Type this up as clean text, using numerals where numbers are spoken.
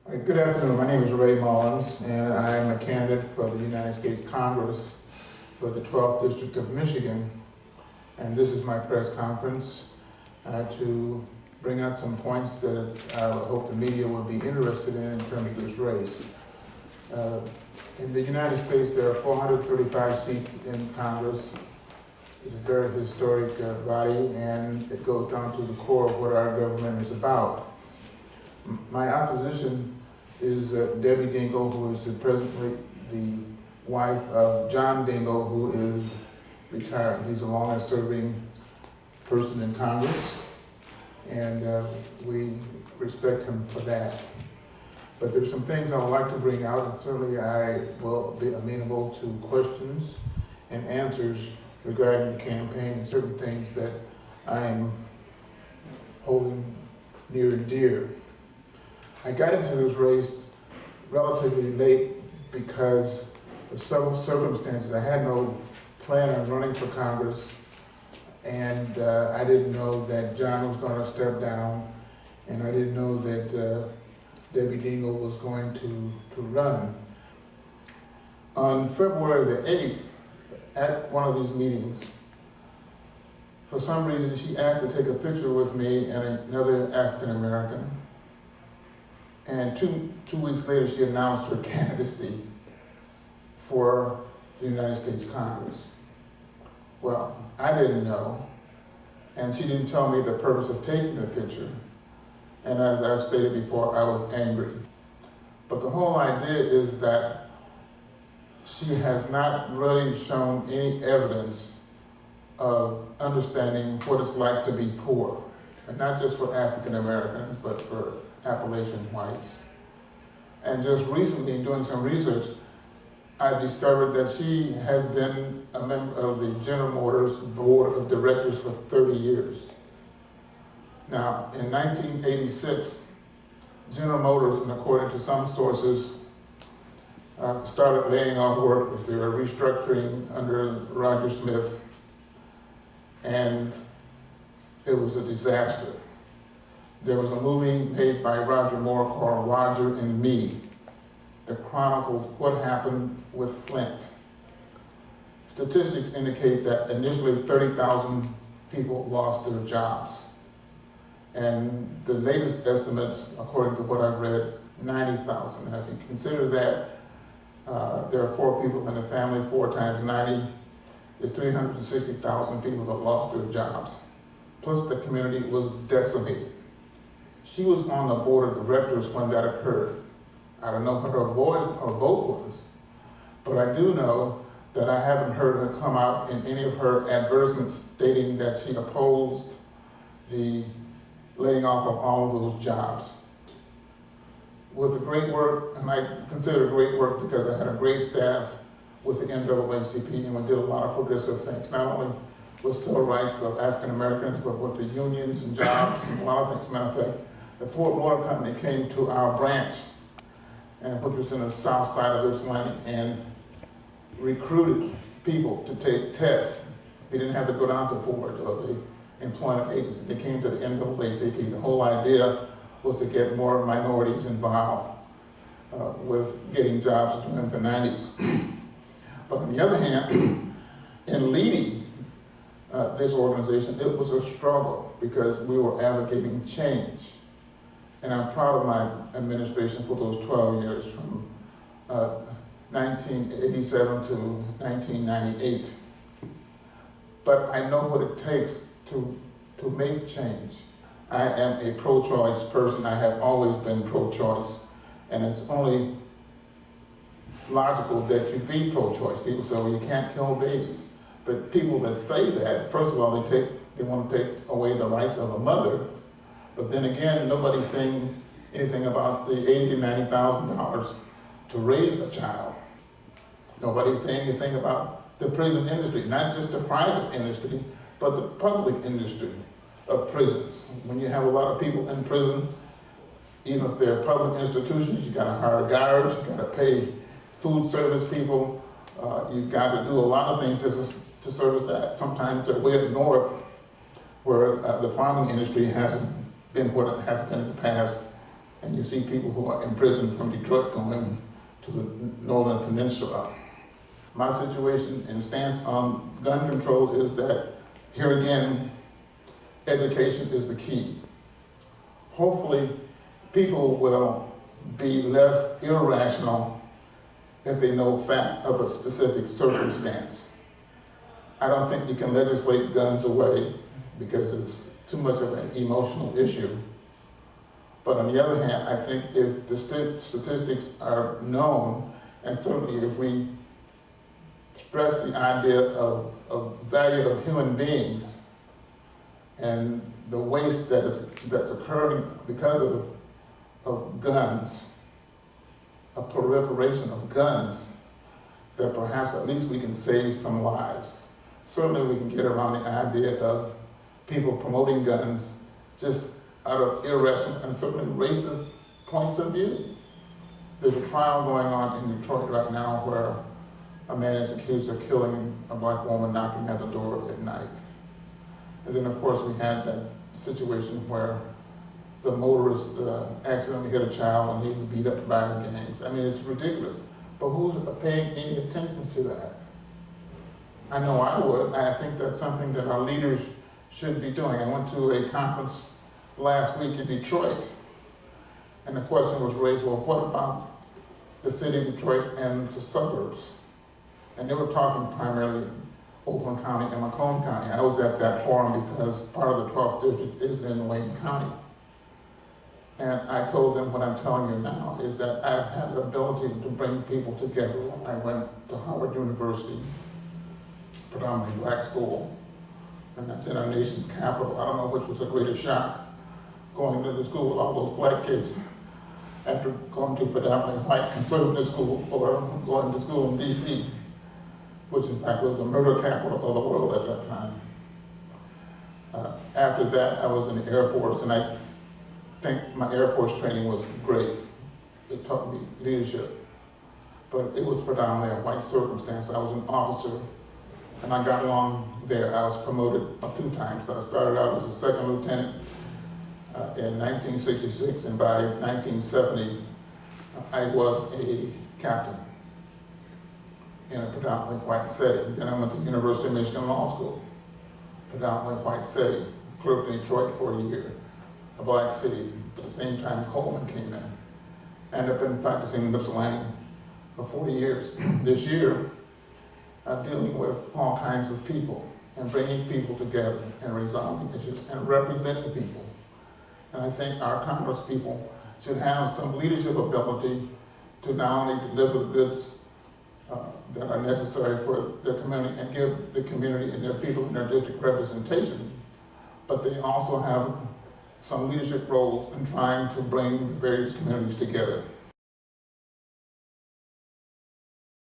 Good afternoon. My name is Ray Mullins, and I am a candidate for the United States Congress for the 12th District of Michigan. And this is my press conference to bring out some points that I hope the media will be interested in terms of this race. In the United States, there are 435 seats in Congress. It's a very historic body, and it goes down to the core of what our government is about. My opposition is Debbie Dingell, who is presently the wife of John Dingell, who is retired. He's the longest serving person in Congress, and we respect him for that. But there's some things I would like to bring out, and certainly I will be amenable to questions and answers regarding the campaign and certain things that I am holding near and dear. I got into this race relatively late because of several circumstances. I had no plan on running for Congress, and I didn't know that John was going to step down, and I didn't know that Debbie Dingell was going to run. On February the 8th, at one of these meetings, for some reason she asked to take a picture with me and another African American. And two weeks later, she announced her candidacy for the United States Congress. Well, I didn't know, and she didn't tell me the purpose of taking the picture. And as I've stated before, I was angry. But the whole idea is that she has not really shown any evidence of understanding what it's like to be poor, and not just for African Americans, but for Appalachian whites. And just recently, doing some research, I discovered that she has been a member of the General Motors Board of Directors for 30 years. Now, in 1986, General Motors, and according to some sources, started laying off workers. They were restructuring under Roger Smith, and it was a disaster. There was a movie made by Roger Moore called Roger and Me that chronicled what happened with Flint. Statistics indicate that initially 30,000 people lost their jobs. And the latest estimates, according to what I've read, 90,000. And if you consider that there are 4 people in a family, 4 times 90 is 360,000 people that lost their jobs. Plus the community was decimated. She was on the board of directors when that occurred. I don't know what her vote was, but I do know that I haven't heard her come out in any of her advertisements stating that she opposed the laying off of all of those jobs. With the great work, and I consider great work because I had a great staff with the NAACP, and we did a lot of progressive things, not only with civil rights of African Americans, but with the unions and jobs and a lot of things. Matter of fact, the Ford Motor Company came to our branch, and which was in the south side of Ypsilanti, and recruited people to take tests. They didn't have to go down to Ford or the employment agency. They came to the NAACP. The whole idea was to get more minorities involved with getting jobs during the 90s. But on the other hand, in leading this organization, it was a struggle because we were advocating change. And I'm proud of my administration for those 12 years, from 1987 to 1998. But I know what it takes to make change. I am a pro-choice person. I have always been pro-choice. And it's only logical that you be pro-choice. People say, well, you can't kill babies. But people that say that, first of all, they want to take away the rights of a mother. But then again, nobody's saying anything about the $80,000 to $90,000 to raise a child. Nobody's saying anything about the prison industry, not just the private industry, but the public industry of prisons. When you have a lot of people in prison, even if they're public institutions, you gotta hire guards, you gotta pay food service people, you've got to do a lot of things to service that. Sometimes they're way up north where the farming industry hasn't been what it has been in the past, and you see people who are in prison from Detroit going to the Northern Peninsula. My situation and stance on gun control is that, here again, education is the key. Hopefully, people will be less irrational if they know facts of a specific circumstance. I don't think you can legislate guns away because it's too much of an emotional issue. But on the other hand, I think if the statistics are known, and certainly if we stress the idea of value of human beings and the waste that's occurring because of guns, a proliferation of guns, that perhaps at least we can save some lives. Certainly we can get around the idea of people promoting guns just out of irrational and certainly racist points of view. There's a trial going on in Detroit right now where a man is accused of killing a black woman knocking at the door at night. And then of course we had that situation where the motorist accidentally hit a child and he was beat up by the gangs. I mean, it's ridiculous. But who's paying any attention to that? I know I would. I think that's something that our leaders should be doing. I went to a conference last week in Detroit, and the question was raised, well, what about the city of Detroit and the suburbs? And they were talking primarily Oakland County and Macomb County. I was at that forum because part of the 12th district is in Wayne County. And I told them what I'm telling you now is that I've had the ability to bring people together. I went to Howard University, predominantly black school, and that's in our nation's capital. I don't know which was a greater shock, going to the school with all those black kids after going to predominantly white conservative school or going to school in DC, which in fact was the murder capital of the world at that time. After that, I was in the Air Force, and I think my Air Force training was great. It taught me leadership, but it was predominantly a white circumstance. I was an officer, and I got along there. I was promoted 2 times. I started out as a second lieutenant in 1966, and by 1970, I was a captain in a predominantly white setting. Then I went to the University of Michigan Law School, predominantly white setting. Clerked in Detroit for a year, a black city. At the same time, Coleman came in. Ended up been practicing in Ypsilanti for 40 years. This year, dealing with all kinds of people and bringing people together and resolving issues and representing people. And I think our Congress people should have some leadership ability to not only deliver the goods that are necessary for their community and give the community and their people in their district representation, but they also have some leadership roles in trying to bring the various communities together.